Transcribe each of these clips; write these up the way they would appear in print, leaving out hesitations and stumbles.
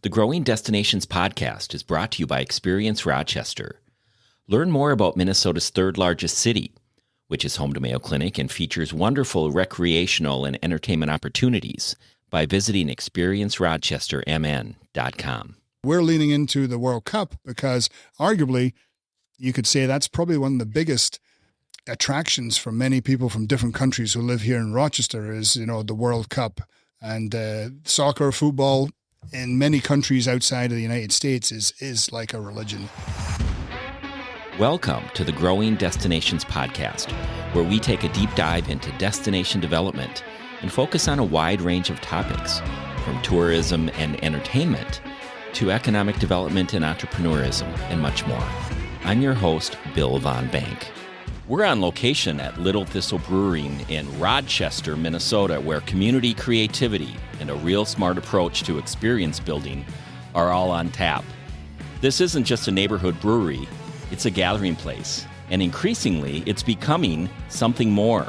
The Growing Destinations podcast is brought to you by Experience Rochester. Learn more about Minnesota's third largest city, which is home to Mayo Clinic and features wonderful recreational and entertainment opportunities by visiting experiencerochestermn.com. We're leaning into the World Cup because arguably you could say that's probably one of the biggest attractions for many people from different countries who live here in Rochester is, the World Cup. And soccer, football in many countries outside of the United States is like a religion. Welcome to the Growing Destinations podcast, where we take a deep dive into destination development and focus on a wide range of topics, from tourism and entertainment to economic development and entrepreneurism, and much more. I'm your host, Bill Von Bank. We're on location at Little Thistle Brewing in Rochester, Minnesota, where community creativity and a real smart approach to experience building are all on tap. This isn't just a neighborhood brewery, it's a gathering place. And increasingly, it's becoming something more,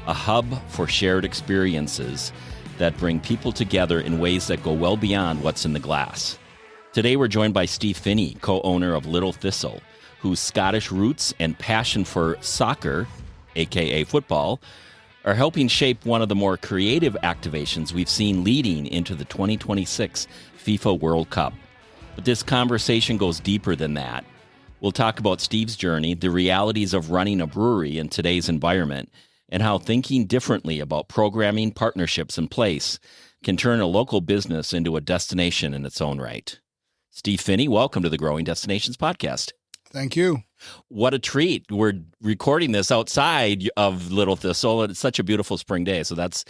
a hub for shared experiences that bring people together in ways that go well beyond what's in the glass. Today, we're joined by Steve Finnie, co-owner of Little Thistle, whose Scottish roots and passion for soccer, aka football, are helping shape one of the more creative activations we've seen leading into the 2026 FIFA World Cup. But this conversation goes deeper than that. We'll talk about Steve's journey, the realities of running a brewery in today's environment, and how thinking differently about programming partnerships in place can turn a local business into a destination in its own right. Steve Finnie, welcome to the Growing Destinations podcast. Thank you. What a treat. We're recording this outside of Little Thistle, and it's such a beautiful spring day, so that's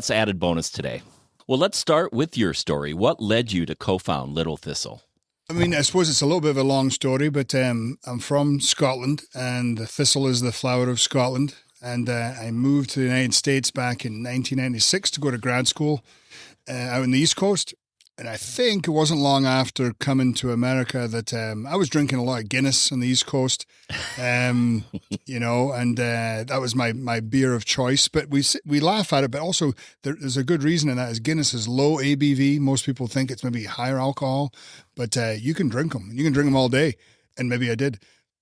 added bonus today. Well, let's start with your story. What led you to co-found Little Thistle? I suppose it's a little bit of a long story, but I'm from Scotland, and the thistle is the flower of Scotland. And I moved to the United States back in 1996 to go to grad school out on the East Coast. And I think it wasn't long after coming to America that I was drinking a lot of Guinness on the East Coast, and that was my beer of choice. But we laugh at it, but also there's a good reason in that is Guinness is low ABV. Most people think it's maybe higher alcohol, but you can drink them. You can drink them all day, and maybe I did.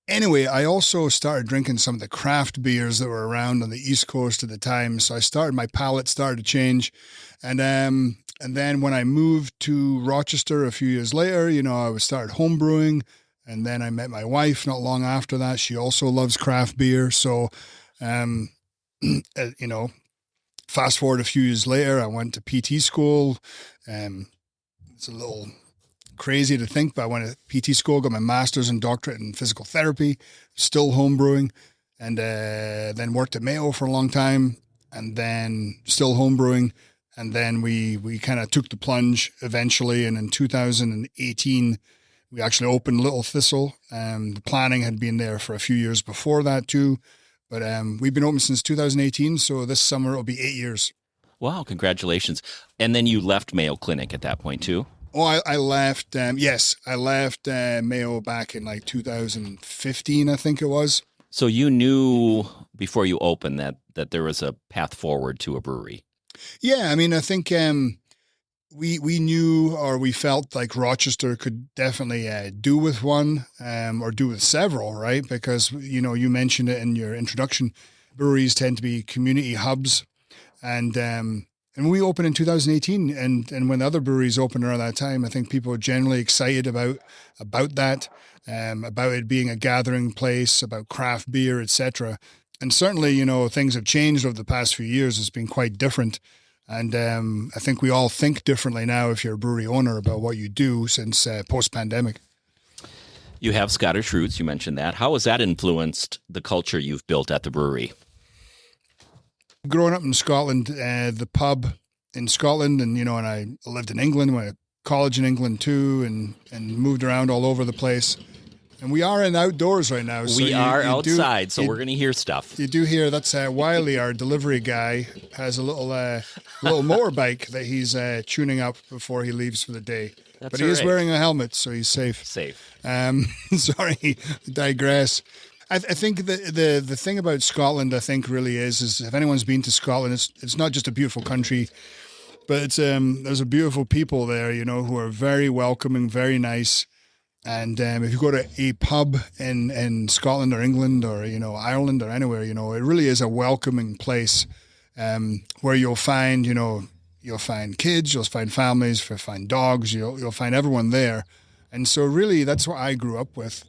Anyway, I also started drinking some of the craft beers that were around on the East Coast at the time. So my palate started to change, and then when I moved to Rochester a few years later, I started home brewing, and then I met my wife not long after that. She also loves craft beer. So, fast forward a few years later, I went to PT school. It's a little crazy to think, but I went to PT school, got my master's and doctorate in physical therapy, still home brewing, and then worked at Mayo for a long time, and then still home brewing. And then we kind of took the plunge eventually. And in 2018, we actually opened Little Thistle. The planning had been there for a few years before that too. But we've been open since 2018. So this summer it'll be 8 years. Wow, congratulations. And then you left Mayo Clinic at that point too? Oh, I left. Yes, I left Mayo back in like 2015, I think it was. So you knew before you opened that there was a path forward to a brewery. Yeah, I think we knew, or we felt like Rochester could definitely do with one or do with several, right? Because, you mentioned it in your introduction, breweries tend to be community hubs. And we opened in 2018, and when the other breweries opened around that time, I think people were generally excited about that, about it being a gathering place, about craft beer, etc. And certainly, things have changed over the past few years. It's been quite different. And I think we all think differently now if you're a brewery owner about what you do since post-pandemic. You have Scottish roots. You mentioned that. How has that influenced the culture you've built at the brewery? Growing up in Scotland, the pub in Scotland, and I lived in England, went to college in England too, and moved around all over the place. And we are in outdoors right now. So we are outside, so we're going to hear stuff. You do hear that's Wiley, our delivery guy, has a little motorbike that he's tuning up before he leaves for the day. But he is wearing a helmet, so he's safe. Sorry, digress. I think the thing about Scotland, I think, really is if anyone's been to Scotland, it's not just a beautiful country. But it's there's a beautiful people there, who are very welcoming, very nice. And if you go to a pub in Scotland or England or, Ireland or anywhere, it really is a welcoming place where you'll find kids, you'll find families, you'll find dogs, you'll find everyone there. And so really that's what I grew up with.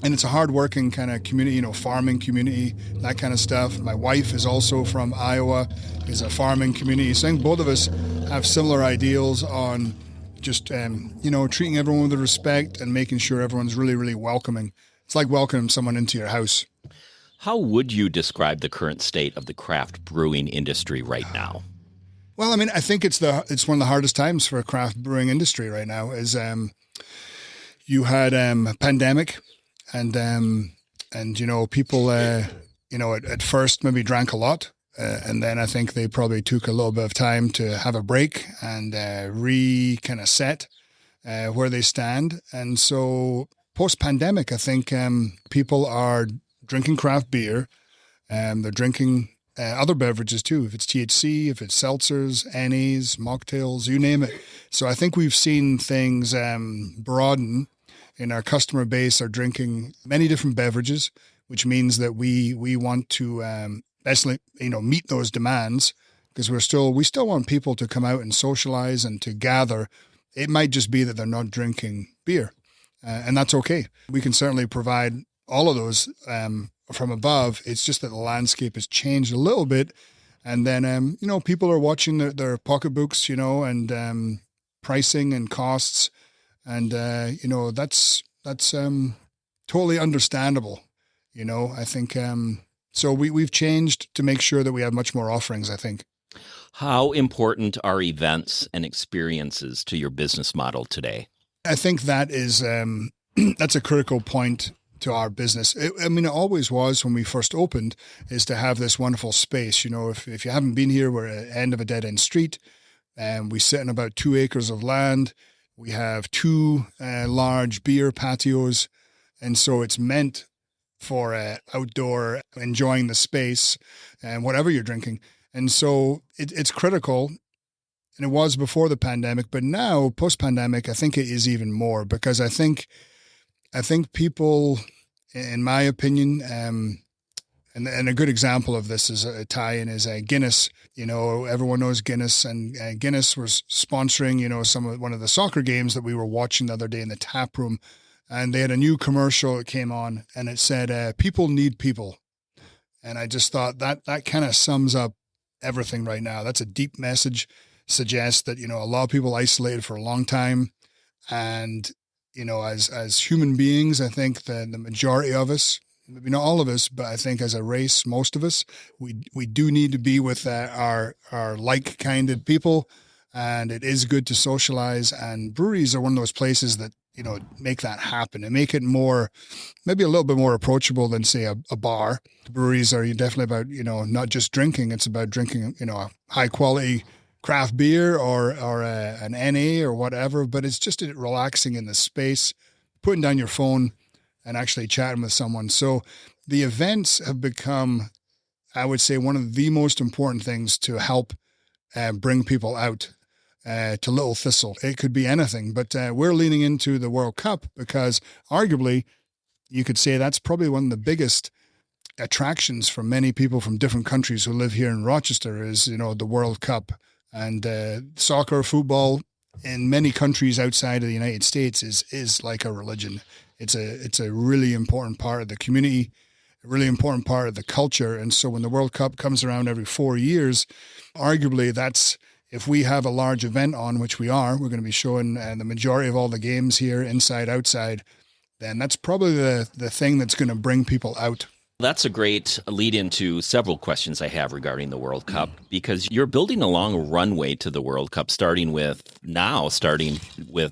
And it's a hardworking kind of community, farming community, that kind of stuff. My wife is also from Iowa, is a farming community. So I think both of us have similar ideals on just, treating everyone with respect and making sure everyone's really, really welcoming. It's like welcoming someone into your house. How would you describe the current state of the craft brewing industry right now? Well, I mean, I think it's one of the hardest times for a craft brewing industry right now. Is you had a pandemic, and people at first maybe drank a lot, and then I think they probably took a little bit of time to have a break and kind of set where they stand. And so post pandemic, I think people are drinking craft beer, and they're drinking other beverages too. If it's THC, if it's seltzers, NAs, mocktails, you name it. So I think we've seen things broaden. In our customer base are drinking many different beverages, which means that we want to basically meet those demands, because we still want people to come out and socialize and to gather. It might just be that they're not drinking beer, and that's okay. We can certainly provide all of those from above. It's just that the landscape has changed a little bit, and then people are watching their pocketbooks, and pricing and costs. And, that's totally understandable. I think, so we've changed to make sure that we have much more offerings, I think. How important are events and experiences to your business model today? I think that is, that's a critical point to our business. It always was when we first opened, is to have this wonderful space. If you haven't been here, we're at the end of a dead-end street, and we sit on about 2 acres of land. We have 2 large beer patios, and so it's meant for outdoor enjoying the space and whatever you're drinking. And so it's critical, and it was before the pandemic, but now post-pandemic, I think it is even more, because I think people, in my opinion, and a good example of this is a tie-in is Guinness. Everyone knows Guinness, and Guinness was sponsoring, one of the soccer games that we were watching the other day in the tap room, and they had a new commercial that came on, and it said, "People need people," and I just thought that kind of sums up everything right now. That's a deep message. Suggests that a lot of people isolated for a long time, and as human beings, I think the majority of us, maybe not all of us, but I think as a race, most of us, we do need to be with our like-kinded people, and it is good to socialize. And breweries are one of those places that make that happen and make it maybe a little bit more approachable than say a bar. Breweries are definitely about not just drinking; it's about drinking a high-quality craft beer or an NA or whatever. But it's just relaxing in the space, putting down your phone, and actually chatting with someone. So the events have become, I would say, one of the most important things to help bring people out to Little Thistle. It could be anything, but we're leaning into the World Cup because arguably you could say that's probably one of the biggest attractions for many people from different countries who live here in Rochester is, the World Cup. And soccer, football in many countries outside of the United States is like a religion. It's a really important part of the community, a really important part of the culture. And so when the World Cup comes around every 4 years, arguably if we have a large event on, which we're going to be showing the majority of all the games here, inside, outside, then that's probably the thing that's going to bring people out. That's a great lead into several questions I have regarding the World Cup, because you're building a long runway to the World Cup, starting with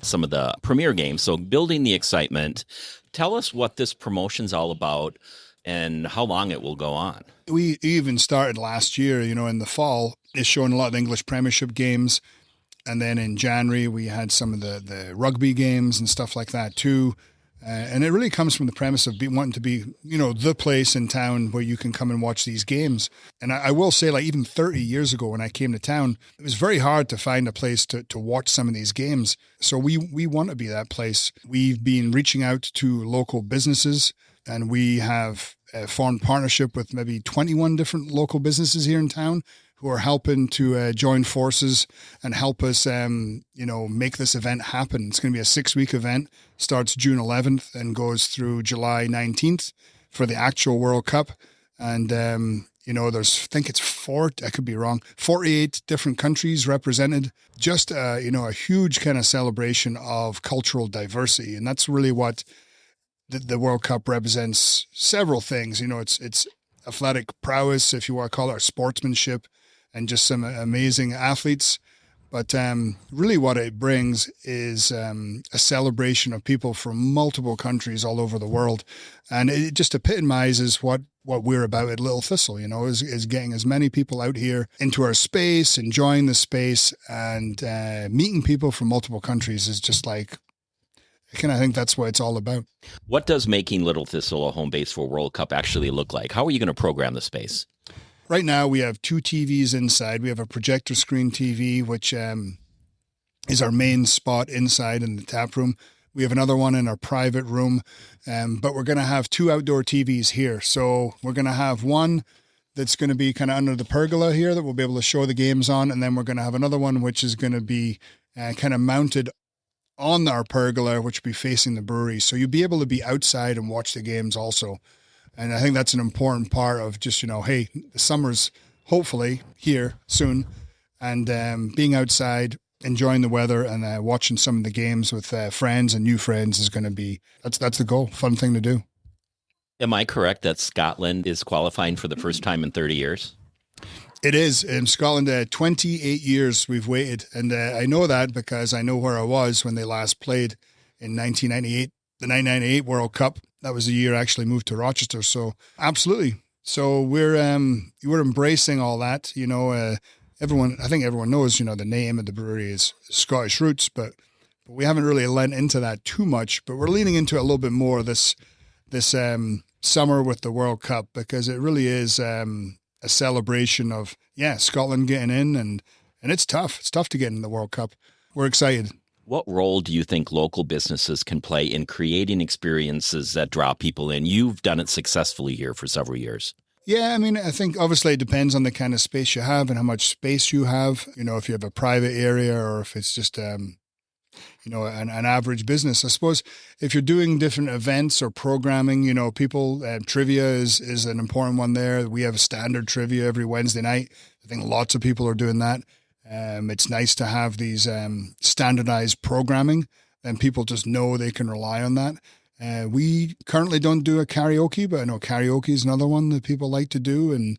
some of the premier games. So building the excitement. Tell us what this promotion's all about and how long it will go on. We even started last year, in the fall, is showing a lot of the English Premiership games. And then in January, we had some of the rugby games and stuff like that too. And it really comes from the premise of wanting to be, the place in town where you can come and watch these games. And I will say, like, even 30 years ago when I came to town, it was very hard to find a place to watch some of these games. So we want to be that place. We've been reaching out to local businesses, and we have formed partnership with maybe 21 different local businesses here in town who are helping to join forces and help us, make this event happen. It's going to be a 6-week event, starts June 11th and goes through July 19th for the actual World Cup. And, there's, I think it's 48 different countries represented. Just, a huge kind of celebration of cultural diversity. And that's really what the World Cup represents. Several things, it's athletic prowess, if you want to call it, or sportsmanship, and just some amazing athletes. But really what it brings is a celebration of people from multiple countries all over the world. And it just epitomizes what we're about at Little Thistle, is getting as many people out here into our space, enjoying the space, and meeting people from multiple countries is just like, I think that's what it's all about. What does making Little Thistle a home base for World Cup actually look like? How are you going to program the space? Right now, we have 2 TVs inside. We have a projector screen TV, which is our main spot inside in the tap room. We have another one in our private room, but we're going to have 2 outdoor TVs here. So we're going to have one that's going to be kind of under the pergola here that we'll be able to show the games on, and then we're going to have another one which is going to be kind of mounted on our pergola, which will be facing the brewery. So you'll be able to be outside and watch the games also. And I think that's an important part of just, hey, the summer's hopefully here soon. And being outside, enjoying the weather, and watching some of the games with friends and new friends is going to be, that's the goal. Fun thing to do. Am I correct that Scotland is qualifying for the first time in 30 years? It is. In Scotland, 28 years we've waited. And I know that because I know where I was when they last played in 1998, the 1998 World Cup. That was the year I actually moved to Rochester. So absolutely. So we're embracing all that. I think everyone knows, the name of the brewery is Scottish Roots, but we haven't really lent into that too much. But we're leaning into it a little bit more this summer with the World Cup, because it really is a celebration of Scotland getting in, and it's tough. It's tough to get in the World Cup. We're excited. What role do you think local businesses can play in creating experiences that draw people in? You've done it successfully here for several years. Yeah, I mean, I think obviously it depends on the kind of space you have and how much space you have. If you have a private area or if it's just, an average business. I suppose if you're doing different events or programming, people, trivia is an important one there. We have a standard trivia every Wednesday night. I think lots of people are doing that. It's nice to have these standardized programming, and people just know they can rely on that. We currently don't do a karaoke, but I know karaoke is another one that people like to do, and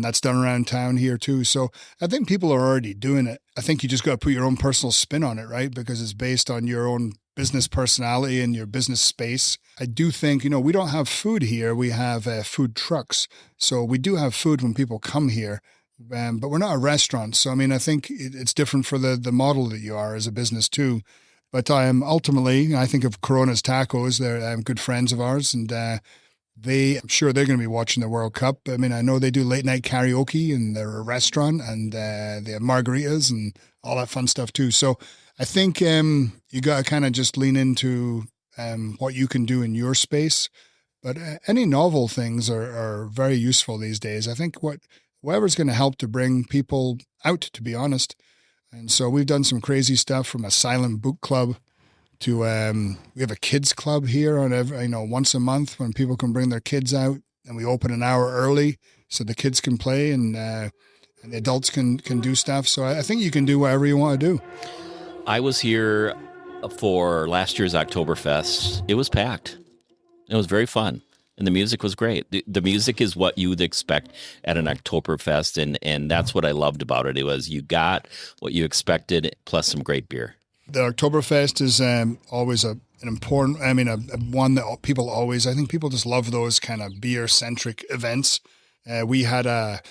that's done around town here too. So I think people are already doing it. I think you just got to put your own personal spin on it, right? Because it's based on your own business personality and your business space. I do think, we don't have food here. We have food trucks. So we do have food when people come here. But we're not a restaurant. So, I think it's different for the model that you are as a business too. But ultimately, I think of Corona's Tacos. They're good friends of ours, and I'm sure they're going to be watching the World Cup. I know they do late night karaoke, and they're a restaurant, and they have margaritas and all that fun stuff too. So I think you got to kind of just lean into what you can do in your space. But any novel things are very useful these days. I think whatever's going to help to bring people out, to be honest. And so we've done some crazy stuff, from a silent book club to we have a kids club here on once a month when people can bring their kids out, and we open an hour early so the kids can play and the adults can do stuff. So I think you can do whatever you want to do. I was here for last year's Oktoberfest. It was packed. It was very fun. And the music was great. The music is what you would expect at an Oktoberfest, and that's what I loved about it. It was, you got what you expected, plus some great beer. The Oktoberfest is always an important, one that people always, I think people just love those kind of beer-centric events. We had a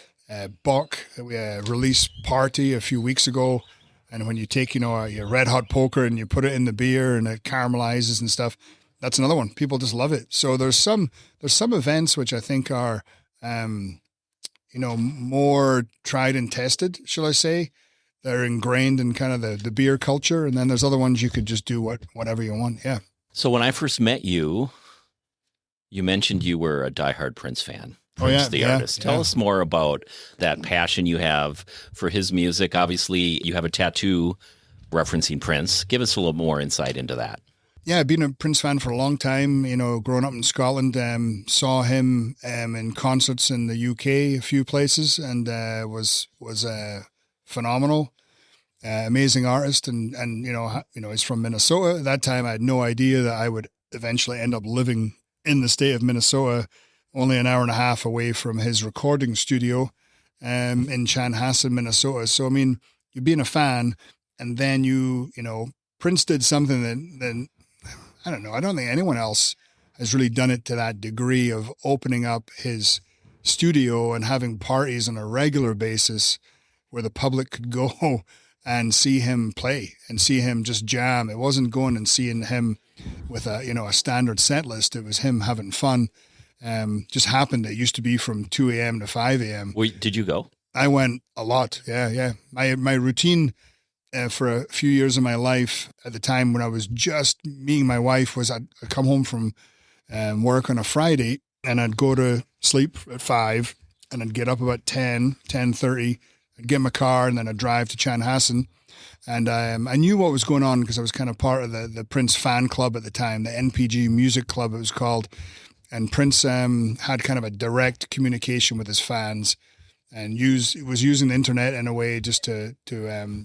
Bock release party a few weeks ago, and when you take, your red hot poker and you put it in the beer and it caramelizes and stuff, that's another one. People just love it. So there's some events which I think are, more tried and tested, shall I say. They're ingrained in kind of the beer culture. And then there's other ones you could just do whatever you want. Yeah. So when I first met you, you mentioned you were a diehard Prince fan. Prince, the artist. Tell us more about that passion you have for his music. Obviously, you have a tattoo referencing Prince. Give us a little more insight into that. Yeah, I've been a Prince fan for a long time. Growing up in Scotland, saw him in concerts in the UK, a few places, and was phenomenal, amazing artist. And he's from Minnesota. At that time, I had no idea that I would eventually end up living in the state of Minnesota, only an hour and a half away from his recording studio in Chanhassen, Minnesota. So, I mean, you're being a fan, and then Prince did something that I don't know. I don't think anyone else has really done it to that degree of opening up his studio and having parties on a regular basis where the public could go and see him play and see him just jam. It wasn't going and seeing him with a standard set list. It was him having fun. Just happened. It used to be from 2 a.m. to 5 a.m. Did you go? I went a lot. Yeah. My routine for a few years of my life at the time when I was just meeting my wife was I'd come home from work on a Friday and I'd go to sleep at 5 and I'd get up about 10:30. I'd get in my car and then I'd drive to Chanhassen. And I knew what was going on because I was kind of part of the Prince fan club at the time, the NPG Music Club it was called. And Prince had kind of a direct communication with his fans and was using the internet in a way just to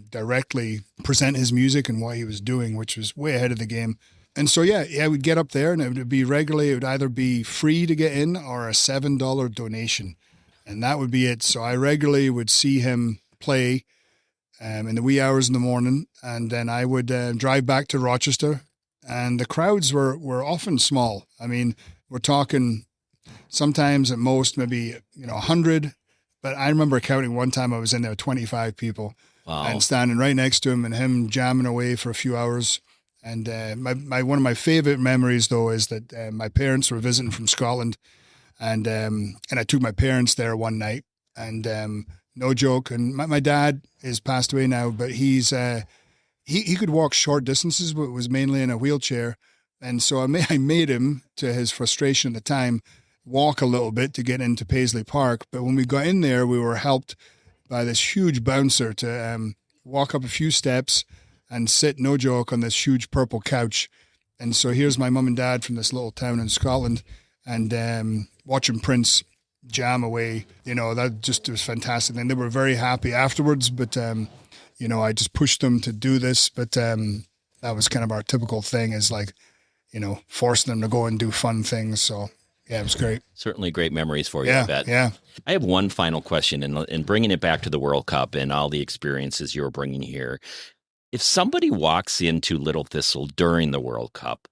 directly present his music and what he was doing, which was way ahead of the game. And so, we'd get up there and it would be regularly, it would either be free to get in or a $7 donation. And that would be it. So I regularly would see him play in the wee hours in the morning. And then I would drive back to Rochester. And the crowds were often small. I mean, we're talking sometimes at most maybe 100. But I remember counting one time I was in there 25 people. Wow. And standing right next to him and him jamming away for a few hours. And one of my favorite memories, though, is that my parents were visiting from Scotland. And I took my parents there one night, and no joke. And my dad is passed away now, but he could walk short distances, but was mainly in a wheelchair. And so I made him, to his frustration at the time, walk a little bit to get into Paisley Park. But when we got in there, we were helped by this huge bouncer to walk up a few steps and sit, no joke, on this huge purple couch. And so here's my mum and dad from this little town in Scotland, and watching Prince jam away, that just was fantastic. And they were very happy afterwards, but, I just pushed them to do this. But that was kind of our typical thing, is like, forcing them to go and do fun things. So, yeah, it was great. Certainly great memories for you, I bet. Yeah. I have one final question, and bringing it back to the World Cup and all the experiences you're bringing here. If somebody walks into Little Thistle during the World Cup,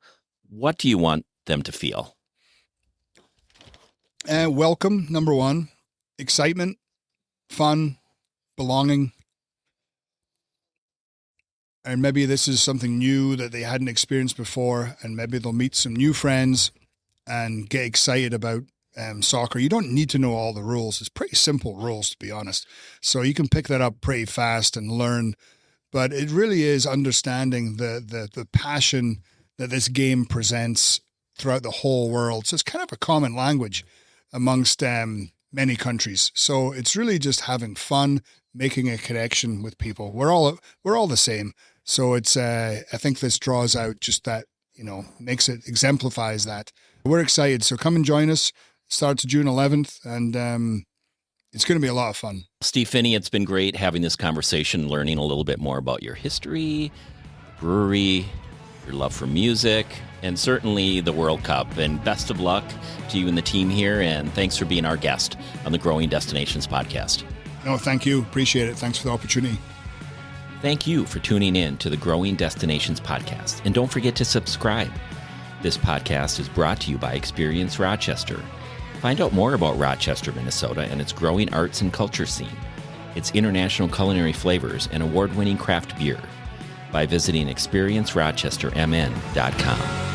what do you want them to feel? Welcome, number one. Excitement, fun, belonging. And maybe this is something new that they hadn't experienced before, and maybe they'll meet some new friends and get excited about soccer. You don't need to know all the rules. It's pretty simple rules, to be honest. So you can pick that up pretty fast and learn. But it really is understanding the passion that this game presents throughout the whole world. So it's kind of a common language amongst many countries. So it's really just having fun, making a connection with people. We're all the same. So it's I think this draws out just that, exemplifies that. We're excited. So come and join us. It starts June 11th, and it's going to be a lot of fun. Steve Finnie, it's been great having this conversation, learning a little bit more about your history, brewery, your love for music, and certainly the World Cup. And best of luck to you and the team here, and thanks for being our guest on the Growing Destinations podcast. No, thank you. Appreciate it. Thanks for the opportunity. Thank you for tuning in to the Growing Destinations podcast, and don't forget to subscribe. This podcast is brought to you by Experience Rochester. Find out more about Rochester, Minnesota, and its growing arts and culture scene, its international culinary flavors, and award-winning craft beer by visiting experiencerochestermn.com.